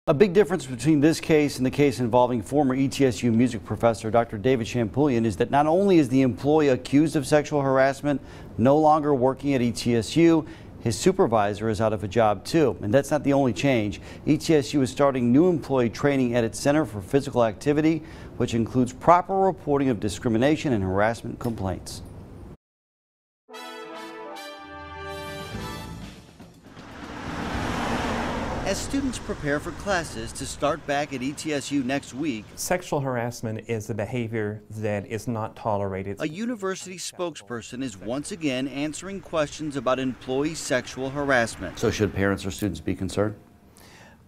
A big difference between this case and the case involving former ETSU music professor Dr. David Champulian is that not only is the employee accused of sexual harassment no longer working at ETSU, his supervisor is out of a job too. And that's not the only change. ETSU is starting new employee training at its Center for Physical Activity, which includes proper reporting of discrimination and harassment complaints. As students prepare for classes to start back at ETSU next week, sexual harassment is a behavior that is not tolerated. A university spokesperson is once again answering questions about employee sexual harassment. So should parents or students be concerned?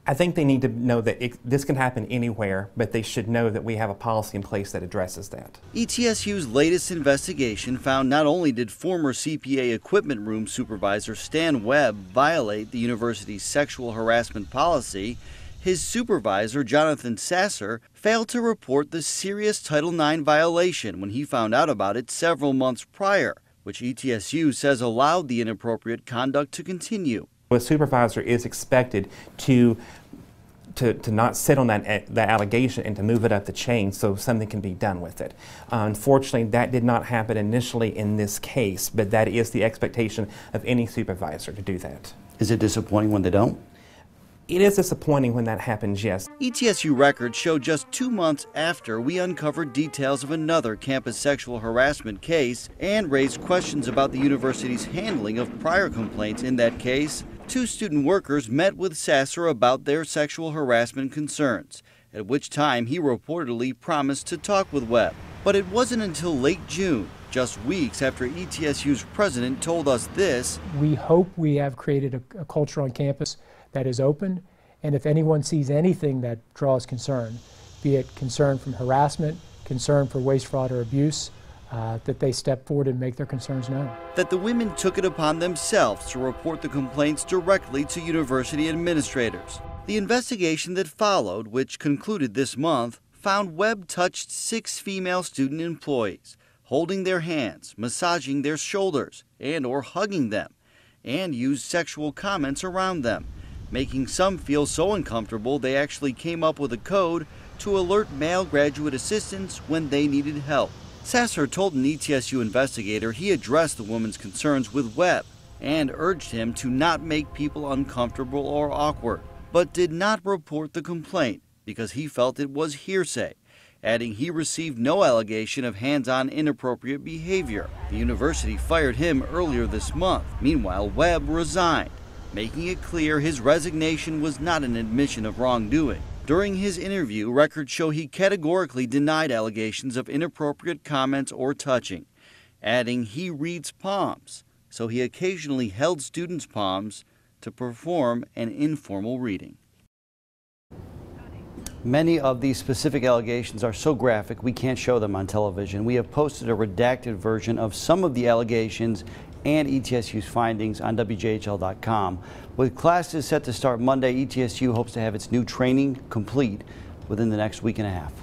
I think they need to know that this can happen anywhere, but they should know that we have a policy in place that addresses that. ETSU's latest investigation found not only did former CPA equipment room supervisor Stan Webb violate the university's sexual harassment policy, his supervisor, Jonathan Sasser, failed to report the serious Title IX violation when he found out about it several months prior, which ETSU says allowed the inappropriate conduct to continue. A supervisor is expected to not sit on that allegation and to move it up the chain so something can be done with it. Unfortunately, that did not happen initially in this case, but that is the expectation of any supervisor to do that. Is it disappointing when they don't? It is disappointing when that happens, yes. ETSU records show just 2 months after we uncovered details of another campus sexual harassment case and raised questions about the university's handling of prior complaints in that case, 2 student workers met with Sasser about their sexual harassment concerns, at which time he reportedly promised to talk with Webb. But it wasn't until late June, just weeks after ETSU's president told us this. We hope we have created a culture on campus that is open, and if anyone sees anything that draws concern, be it concern from harassment, concern for waste, fraud, or abuse, that they step forward and make their concerns known. That the women took it upon themselves to report the complaints directly to university administrators. The investigation that followed, which concluded this month, found Webb touched 6 female student employees, holding their hands, massaging their shoulders, and/or hugging them, and used sexual comments around them, making some feel so uncomfortable they actually came up with a code to alert male graduate assistants when they needed help. Sasser told an ETSU investigator he addressed the woman's concerns with Webb and urged him to not make people uncomfortable or awkward, but did not report the complaint because he felt it was hearsay, adding he received no allegation of hands-on inappropriate behavior. The university fired him earlier this month. Meanwhile, Webb resigned, making it clear his resignation was not an admission of wrongdoing. During his interview, records show he categorically denied allegations of inappropriate comments or touching, adding he reads palms, so he occasionally held students' palms to perform an informal reading. Many of these specific allegations are so graphic we can't show them on television. We have posted a redacted version of some of the allegations and ETSU's findings on WJHL.com. With classes set to start Monday, ETSU hopes to have its new training complete within the next week and a half.